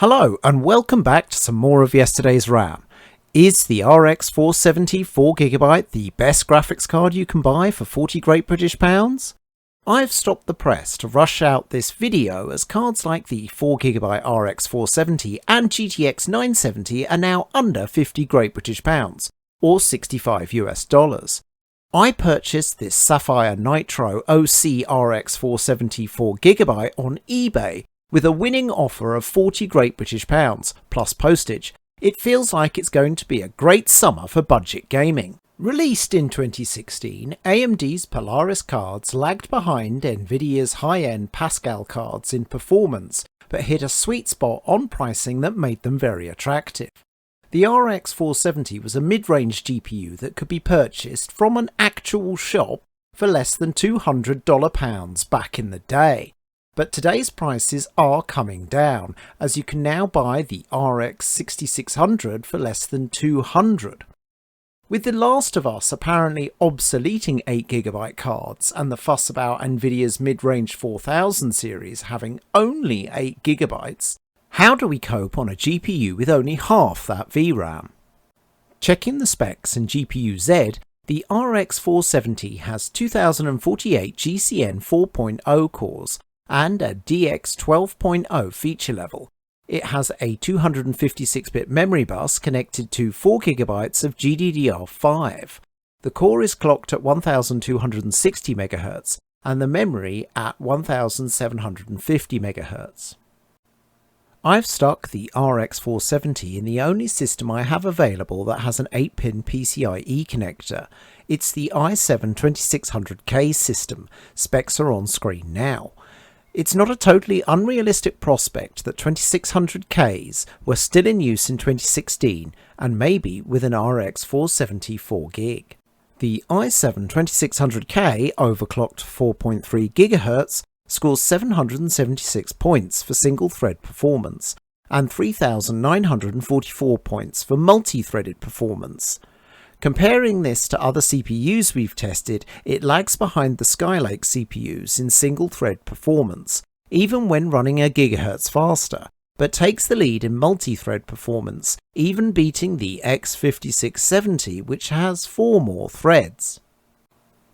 Hello and welcome back to some more of yesterday's RAM. Is the RX 470 4GB the best graphics card you can buy for 40 Great British Pounds? I've stopped the press to rush out this video as cards like the 4GB RX 470 and GTX 970 are now under 50 Great British Pounds, or $65 US. I purchased this Sapphire Nitro OC RX 470 4GB on eBay with a winning offer of 40 Great British Pounds, plus postage. It feels like it's going to be a great summer for budget gaming. Released in 2016, AMD's Polaris cards lagged behind Nvidia's high-end Pascal cards in performance, but hit a sweet spot on pricing that made them very attractive. The RX 470 was a mid-range GPU that could be purchased from an actual shop for less than £200 back in the day. But today's prices are coming down, as you can now buy the RX 6600 for less than £200. With The Last of Us apparently obsoleting 8GB cards and the fuss about Nvidia's mid-range 4000 series having only 8GB, how do we cope on a GPU with only half that VRAM? Checking the specs in GPU-Z, the RX 470 has 2048 GCN 4.0 cores and a DX 12.0 feature level. It has a 256-bit memory bus connected to 4GB of GDDR5. The core is clocked at 1260 MHz and the memory at 1750 MHz. I've stuck the RX 470 in the only system I have available that has an 8-pin PCIe connector. It's the i7-2600K system. Specs are on screen now. It's not a totally unrealistic prospect that 2600Ks were still in use in 2016 and maybe with an RX 470 4GB. The i7-2600K overclocked 4.3 GHz scores 776 points for single-thread performance and 3,944 points for multi-threaded performance. Comparing this to other CPUs we've tested, it lags behind the Skylake CPUs in single-thread performance, even when running a gigahertz faster, but takes the lead in multi-thread performance, even beating the X5670, which has 4 more threads.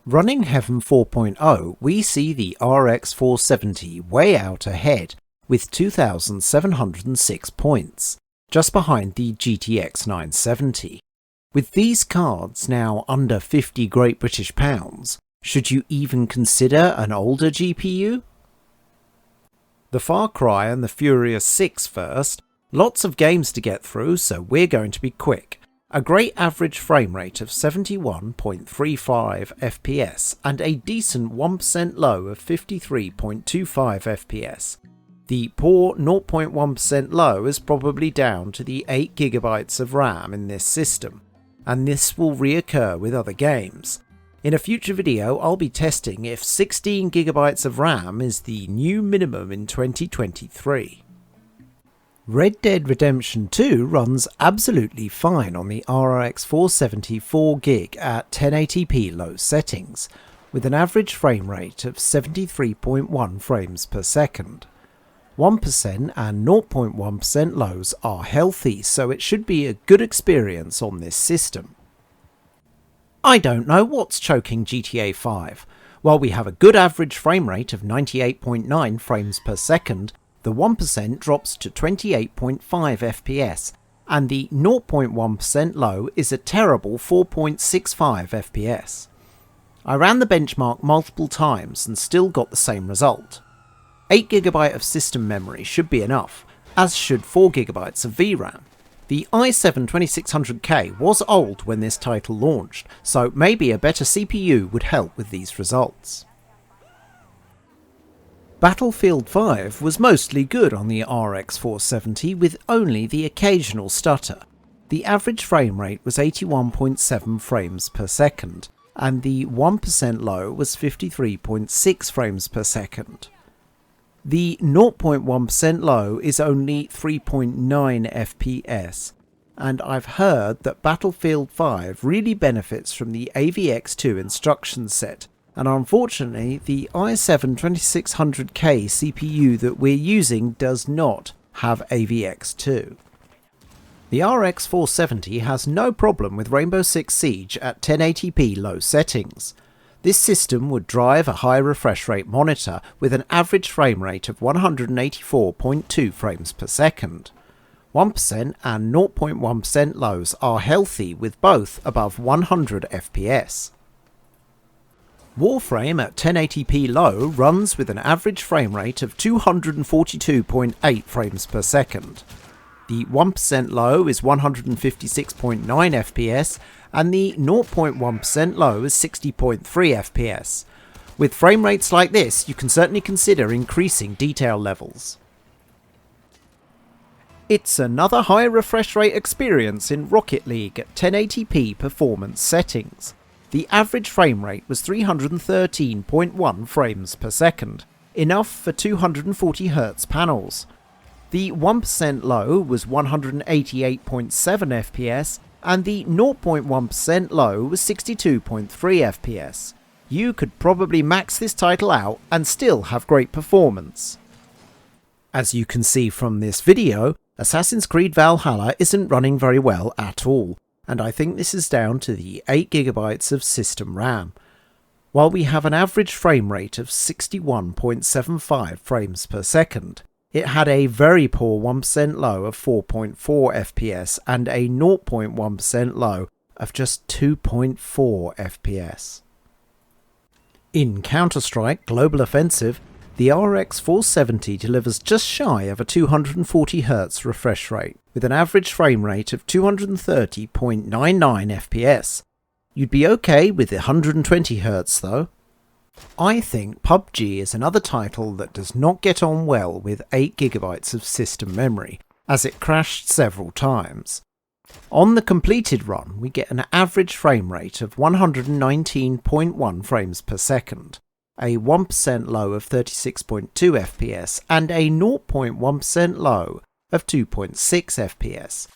Running Heaven 4.0, we see the RX 470 way out ahead, with 2,706 points, just behind the GTX 970. With these cards now under 50 Great British Pounds, should you even consider an older GPU? The Far Cry and the Furious 6 first. Lots of games to get through, so we're going to be quick. A great average frame rate of 71.35 FPS and a decent 1% low of 53.25 FPS. The poor 0.1% low is probably down to the 8GB of RAM in this system, and this will reoccur with other games. In a future video, I'll be testing if 16GB of RAM is the new minimum in 2023. Red Dead Redemption 2 runs absolutely fine on the RX 470 4GB at 1080p low settings, with an average frame rate of 73.1 frames per second. 1% and 0.1% lows are healthy, so it should be a good experience on this system. I don't know what's choking GTA 5. While we have a good average frame rate of 98.9 frames per second, the 1% drops to 28.5 FPS, and the 0.1% low is a terrible 4.65 FPS. I ran the benchmark multiple times and still got the same result. 8GB of system memory should be enough, as should 4GB of VRAM. The i7-2600K was old when this title launched, so maybe a better CPU would help with these results. Battlefield 5 was mostly good on the RX 470 with only the occasional stutter. The average frame rate was 81.7 frames per second, and the 1% low was 53.6 frames per second. The 0.1% low is only 3.9 FPS, and I've heard that Battlefield 5 really benefits from the AVX2 instruction set, and unfortunately the i7-2600K CPU that we're using does not. have AVX too. The RX 470 has no problem with Rainbow Six Siege at 1080p low settings. This system would drive a high refresh rate monitor with an average frame rate of 184.2 frames per second. 1% and 0.1% lows are healthy with both above 100 FPS. Warframe at 1080p low runs with an average frame rate of 242.8 frames per second. The 1% low is 156.9 FPS and the 0.1% low is 60.3 FPS. With frame rates like this, you can certainly consider increasing detail levels. It's another high refresh rate experience in Rocket League at 1080p performance settings. The average frame rate was 313.1 frames per second, enough for 240Hz panels. The 1% low was 188.7 FPS and the 0.1% low was 62.3 FPS. You could probably max this title out and still have great performance. As you can see from this video, Assassin's Creed Valhalla isn't running very well at all, and I think this is down to the 8GB of system RAM. While we have an average frame rate of 61.75 frames per second, it had a very poor 1% low of 4.4 FPS and a 0.1% low of just 2.4 FPS. In Counter-Strike Global Offensive, the RX 470 delivers just shy of a 240Hz refresh rate, with an average frame rate of 230.99 FPS. You'd be okay with 120Hz though. I think PUBG is another title that does not get on well with 8GB of system memory, as it crashed several times. On the completed run, we get an average frame rate of 119.1 frames per second, a 1% low of 36.2 FPS and a 0.1% low of 2.6 FPS.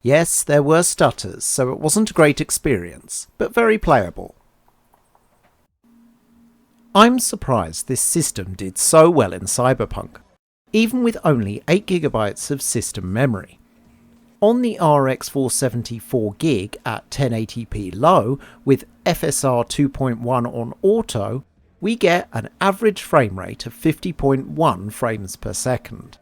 Yes, there were stutters, so it wasn't a great experience, but very playable. I'm surprised this system did so well in Cyberpunk, even with only 8GB of system memory. On the RX 470 4GB at 1080p low with FSR 2.1 on auto, we get an average frame rate of 50.1 frames per second,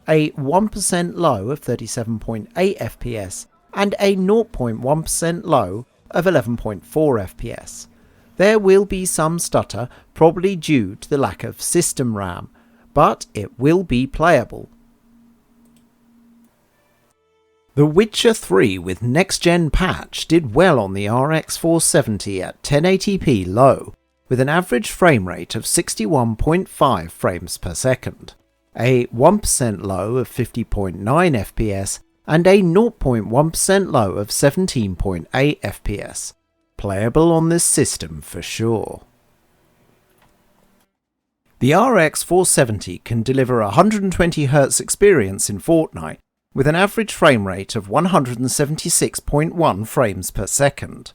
a 1% low of 37.8 FPS and a 0.1% low of 11.4 FPS. There will be some stutter, probably due to the lack of system RAM, but it will be playable. The Witcher 3 with next-gen patch did well on the RX 470 at 1080p low, with an average frame rate of 61.5 frames per second, a 1% low of 50.9 FPS and a 0.1% low of 17.8 FPS. Playable on this system for sure. The RX 470 can deliver a 120Hz experience in Fortnite with an average frame rate of 176.1 frames per second.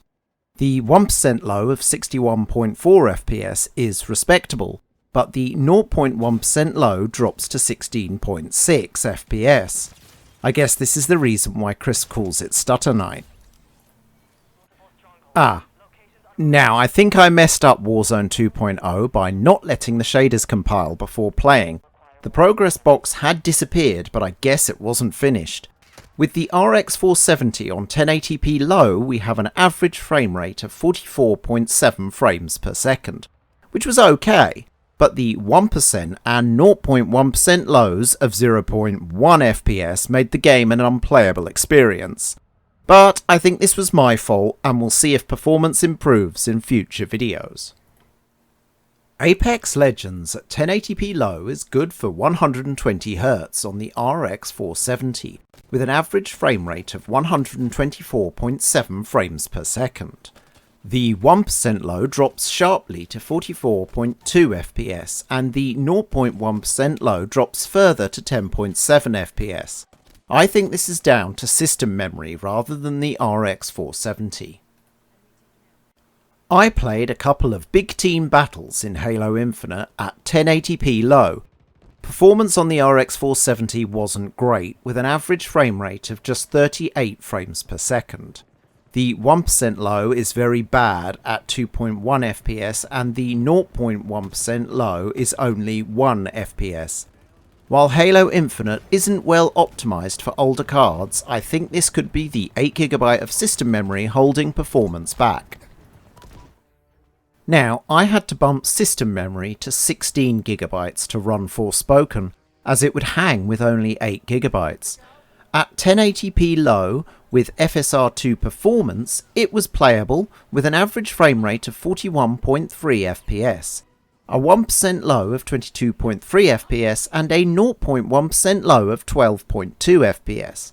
The 1% low of 61.4 FPS is respectable, but the 0.1% low drops to 16.6 FPS. I guess this is the reason why Chris calls it Stutter Night. Now I think I messed up Warzone 2.0 by not letting the shaders compile before playing. The progress box had disappeared, but I guess it wasn't finished. With the RX 470 on 1080p low, we have an average frame rate of 44.7 frames per second, which was okay, but the 1% and 0.1% lows of 0.1 FPS made the game an unplayable experience. But I think this was my fault, and we'll see if performance improves in future videos. Apex Legends at 1080p low is good for 120Hz on the RX 470, with an average frame rate of 124.7 frames per second. The 1% low drops sharply to 44.2 FPS, and the 0.1% low drops further to 10.7 FPS. I think this is down to system memory rather than the RX 470. I played a couple of big team battles in Halo Infinite at 1080p low. Performance on the RX 470 wasn't great, with an average frame rate of just 38 frames per second. The 1% low is very bad at 2.1 FPS and the 0.1% low is only 1 FPS. While Halo Infinite isn't well optimised for older cards, I think this could be the 8GB of system memory holding performance back. Now, I had to bump system memory to 16GB to run Forspoken, as it would hang with only 8GB. At 1080p low, with FSR2 performance, it was playable with an average frame rate of 41.3 FPS, a 1% low of 22.3 FPS and a 0.1% low of 12.2 FPS.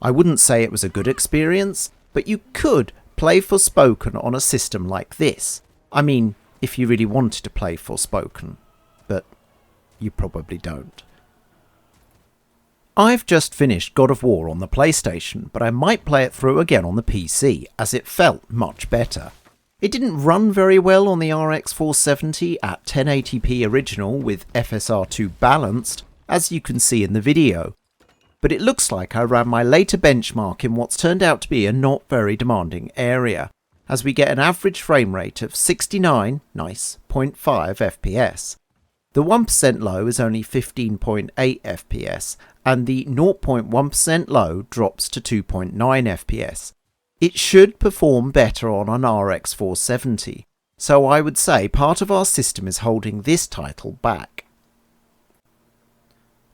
I wouldn't say it was a good experience, but you could play Forspoken on a system like this. I mean, if you really wanted to play Forspoken, but you probably don't. I've just finished God of War on the PlayStation, but I might play it through again on the PC, as it felt much better. It didn't run very well on the RX 470 at 1080p original with FSR2 balanced, as you can see in the video, but it looks like I ran my later benchmark in what's turned out to be a not very demanding area, as we get an average frame rate of 69, nice, 0.5 FPS. The 1% low is only 15.8 FPS, and the 0.1% low drops to 2.9 FPS. It should perform better on an RX 470, so I would say part of our system is holding this title back.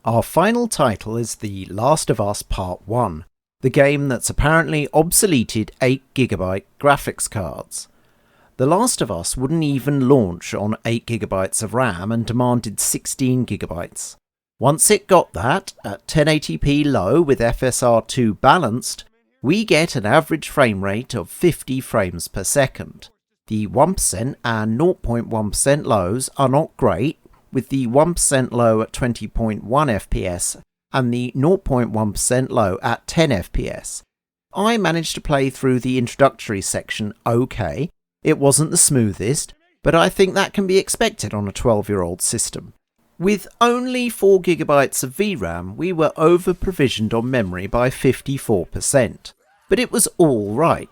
Our final title is The Last of Us Part 1, the game that's apparently obsoleted 8GB graphics cards. The Last of Us wouldn't even launch on 8GB of RAM and demanded 16GB. Once it got that, at 1080p low with FSR2 balanced, we get an average frame rate of 50 frames per second. The 1% and 0.1% lows are not great, with the 1% low at 20.1 FPS and the 0.1% low at 10 FPS. I managed to play through the introductory section okay. It wasn't the smoothest, but I think that can be expected on a 12-year-old system. With only 4GB of VRAM, we were over-provisioned on memory by 54%, but it was all right.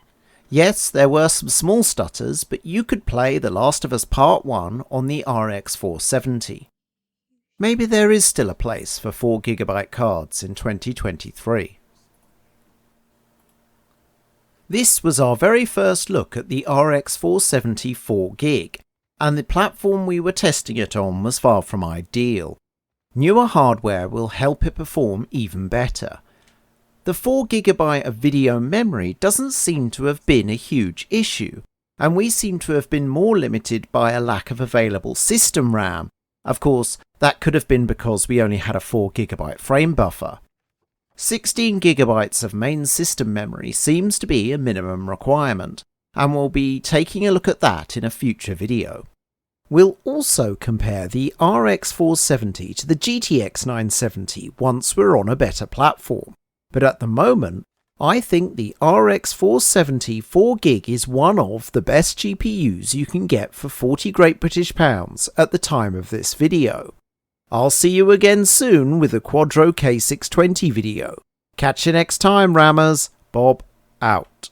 Yes, there were some small stutters, but you could play The Last of Us Part 1 on the RX 470. Maybe there is still a place for 4GB cards in 2023. This was our very first look at the RX 470 4GB, and the platform we were testing it on was far from ideal. Newer hardware will help it perform even better. The 4GB of video memory doesn't seem to have been a huge issue, and we seem to have been more limited by a lack of available system RAM. Of course, that could have been because we only had a 4GB frame buffer. 16GB of main system memory seems to be a minimum requirement, and we'll be taking a look at that in a future video. We'll also compare the RX 470 to the GTX 970 once we're on a better platform, but at the moment, I think the RX 470 4GB is one of the best GPUs you can get for 40 Great British Pounds at the time of this video. I'll see you again soon with a Quadro K620 video. Catch you next time, Rammers. Bob out.